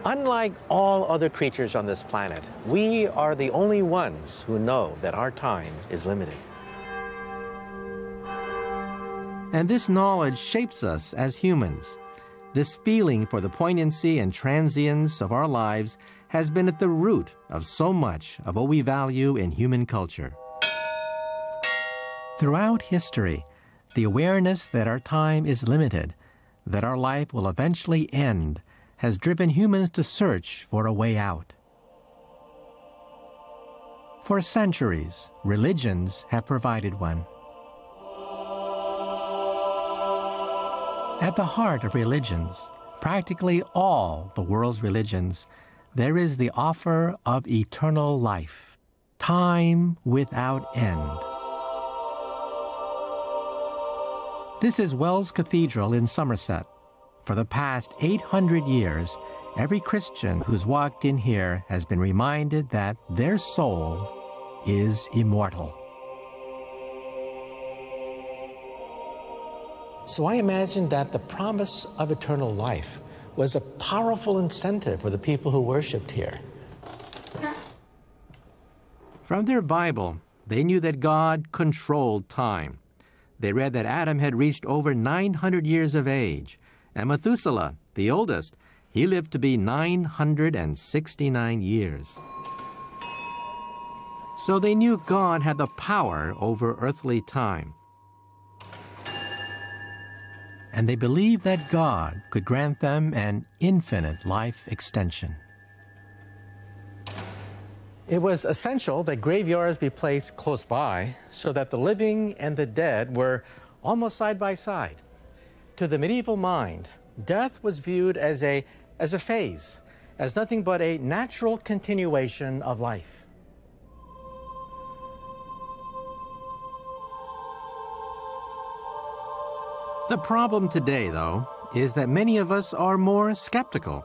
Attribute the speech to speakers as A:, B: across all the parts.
A: Unlike all other creatures on this planet, we are the only ones who know that our time is limited.
B: And this knowledge shapes us as humans. This feeling for the poignancy and transience of our lives has been at the root of so much of what we value in human culture. Throughout history, the awareness that our time is limited, that our life will eventually end, has driven humans to search for a way out. For centuries, religions have provided one. At the heart of religions, practically all the world's religions, there is the offer of eternal life, time without end. This is Wells Cathedral in Somerset. For the past 800 years, every Christian who's walked in here has been reminded that their soul is immortal.
A: So I imagine that the promise of eternal life was a powerful incentive for the people who worshiped here.
B: From their Bible, they knew that God controlled time. They read that Adam had reached over 900 years of age, and Methuselah, the oldest, he lived to be 969 years. So they knew God had the power over earthly time. And they believed that God could grant them an infinite life extension.
A: It was essential that graveyards be placed close by so that the living and the dead were almost side by side. To the medieval mind, death was viewed as a phase, as nothing but a natural continuation of life.
B: The problem today, though, is that many of us are more skeptical.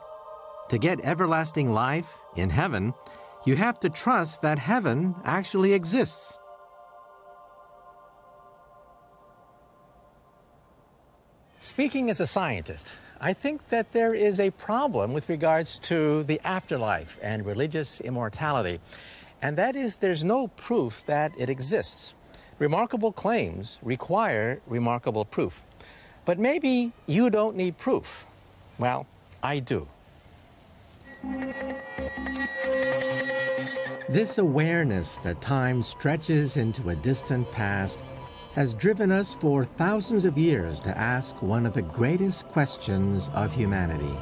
B: To get everlasting life in heaven, you have to trust that heaven actually exists.
A: Speaking as a scientist, I think that there is a problem with regards to the afterlife and religious immortality, and that is there's no proof that it exists. Remarkable claims require remarkable proof. But maybe you don't need proof. Well, I do.
B: This awareness that time stretches into a distant past has driven us for thousands of years to ask one of the greatest questions of humanity.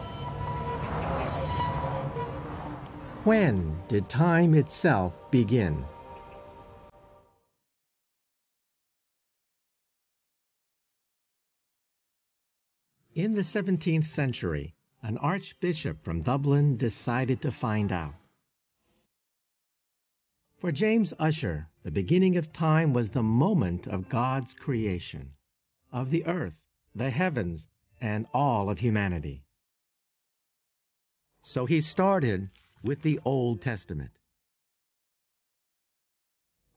B: When did time itself begin? In the 17th century, an archbishop from Dublin decided to find out. For James Ussher, the beginning of time was the moment of God's creation, of the earth, the heavens, and all of humanity. So he started with the Old Testament.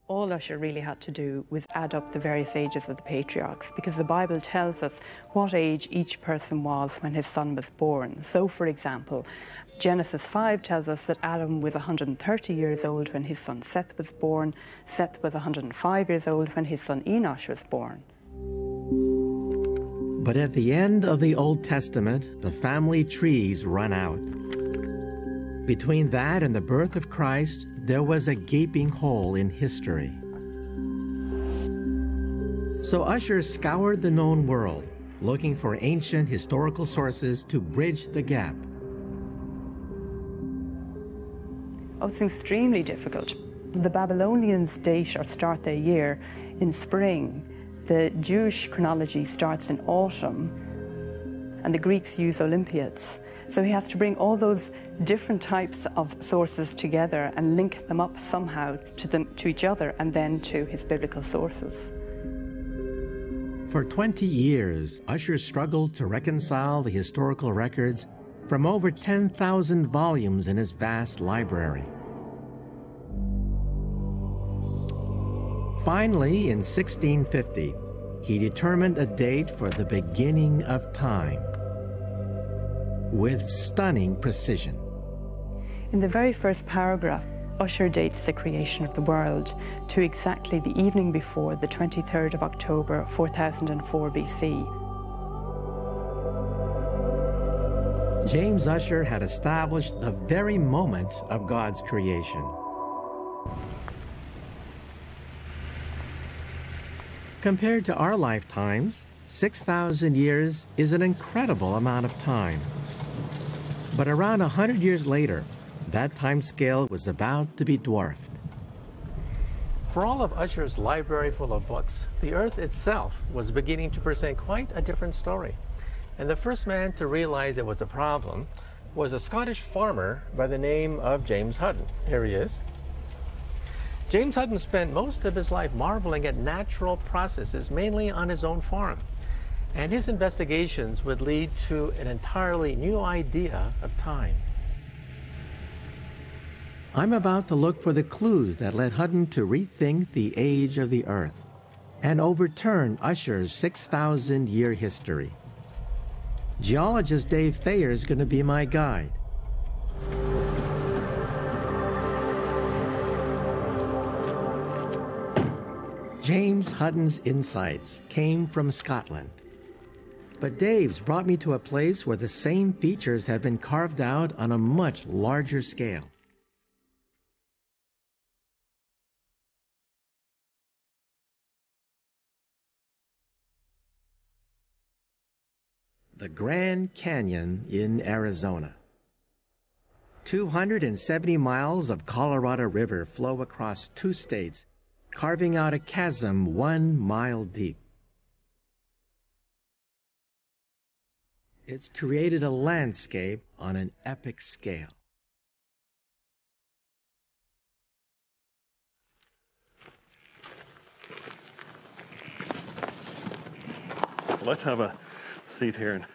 C: All Ussher really had to do was add up the various ages of the patriarchs, because the Bible tells us what age each person was when his son was born. So, for example, Genesis 5 tells us that Adam was 130 years old when his son Seth was born. Seth was 105 years old when his son Enosh was born.
B: But at the end of the Old Testament, the family trees run out. Between that and the birth of Christ, there was a gaping hole in history. So Ussher scoured the known world, looking for ancient historical sources to bridge the gap.
C: Oh, it's extremely difficult. The Babylonians date or start their year in spring. The Jewish chronology starts in autumn, and the Greeks use Olympiads. So he has to bring all those different types of sources together and link them up somehow to each other and then to his biblical sources.
B: For 20 years, Ussher struggled to reconcile the historical records from over 10,000 volumes in his vast library. Finally, in 1650, he determined a date for the beginning of time. with stunning precision.
C: In the very first paragraph, Ussher dates the creation of the world to exactly the evening before the 23rd of October, 4004 BC.
B: James Ussher had established the very moment of God's creation. Compared to our lifetimes, 6,000 years is an incredible amount of time. But around 100 years later, that time scale was about to be dwarfed.
A: For all of Ussher's library full of books, the Earth itself was beginning to present quite a different story. And the first man to realize it was a problem was a Scottish farmer by the name of James Hutton. Here he is. James Hutton spent most of his life marveling at natural processes, mainly on his own farm. And his investigations would lead to an entirely new idea of time.
B: I'm about to look for the clues that led Hutton to rethink the age of the Earth and overturn Ussher's 6,000-year history. Geologist Dave Thayer is going to be my guide. James Hutton's insights came from Scotland. But Dave's brought me to a place where the same features have been carved out on a much larger scale. The Grand Canyon in Arizona. 270 miles of Colorado River flow across 2 states, carving out a chasm 1 mile deep. It's created a landscape on an epic scale.
D: Let's have a seat here.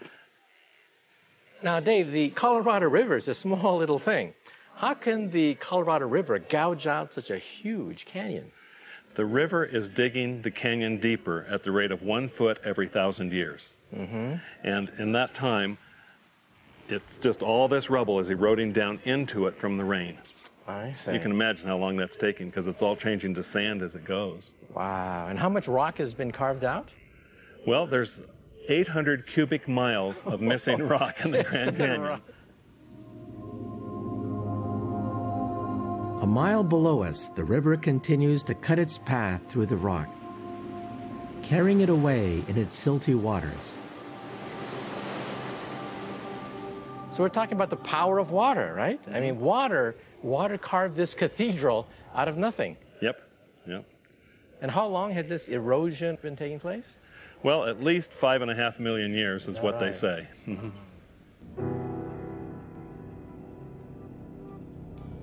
A: Now, Dave, the Colorado River is a small little thing. How can the Colorado River gouge out such a huge canyon?
D: The river is digging the canyon deeper at the rate of 1 foot every 1,000 years.
A: Mm-hmm.
D: And in that time, it's just all this rubble is eroding down into it from the rain.
A: I see.
D: You can imagine how long that's taking because it's all changing to sand as it goes.
A: Wow. And how much rock has been carved out?
D: Well, there's 800 cubic miles of missing rock in the Grand Canyon.
B: A mile below us, the river continues to cut its path through the rock, carrying it away in its silty waters.
A: So we're talking about the power of water, right? I mean, water carved this cathedral out of nothing.
D: Yep, yep.
A: And how long has this erosion been taking place?
D: Well, at least 5.5 million years is what they say.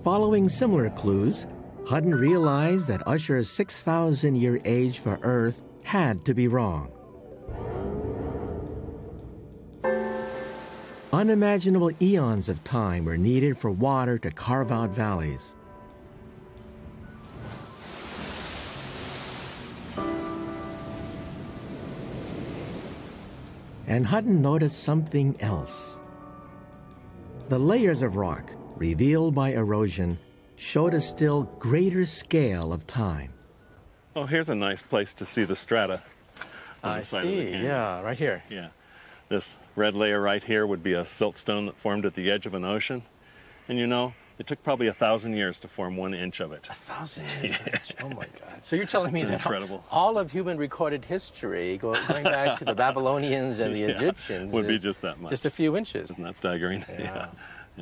B: Following similar clues, Hutton realized that Ussher's 6,000-year age for Earth had to be wrong. Unimaginable eons of time were needed for water to carve out valleys. And Hutton noticed something else. The layers of rock, revealed by erosion, showed a still greater scale of time.
D: Oh, here's a nice place to see the strata.
A: I see, yeah, right here.
D: Yeah. This red layer right here would be a siltstone that formed at the edge of an ocean. And you know, it took probably 1,000 years to form 1 inch of it.
A: 1,000 years? Oh my God. So you're telling me that
D: incredible.
A: All of human recorded history, going back to the Babylonians and the Egyptians,
D: would be just that much.
A: Just a few inches.
D: Isn't that staggering?
A: Yeah.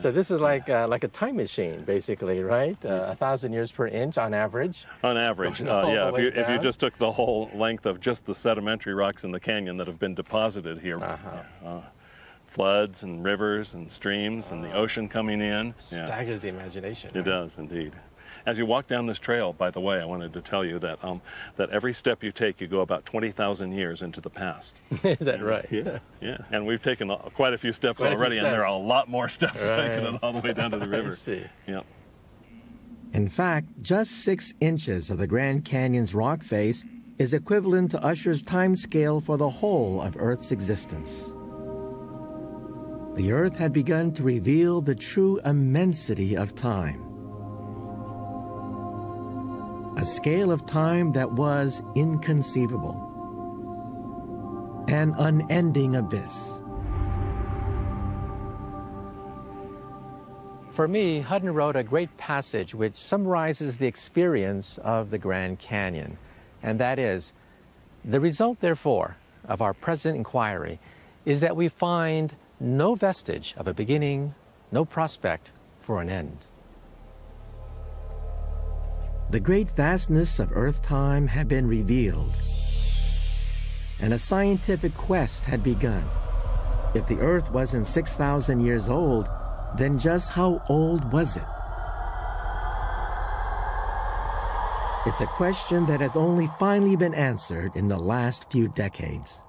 A: So this is like a time machine, basically, right? 1,000 years per inch on average.
D: On average, yeah. If you just took the whole length of just the sedimentary rocks in the canyon that have been deposited here, floods and rivers and streams and the ocean coming in.
A: Staggers the imagination.
D: It does indeed. As you walk down this trail, by the way, I wanted to tell you that that every step you take, you go about 20,000 years into the past.
A: Is that right?
D: Yeah, yeah. And we've taken quite a few steps already, and there are a lot more steps taking it all the way down to the river.
A: I see.
D: Yep.
B: In fact, just 6 inches of the Grand Canyon's rock face is equivalent to Ussher's time scale for the whole of Earth's existence. the Earth had begun to reveal the true immensity of time. A scale of time that was inconceivable. An unending abyss.
A: For me, Hutton wrote a great passage which summarizes the experience of the Grand Canyon, and that is, the result, therefore, of our present inquiry is that we find no vestige of a beginning, no prospect for an end.
B: The great vastness of Earth-time had been revealed, and a scientific quest had begun. If the Earth wasn't 6,000 years old, then just how old was it? It's a question that has only finally been answered in the last few decades.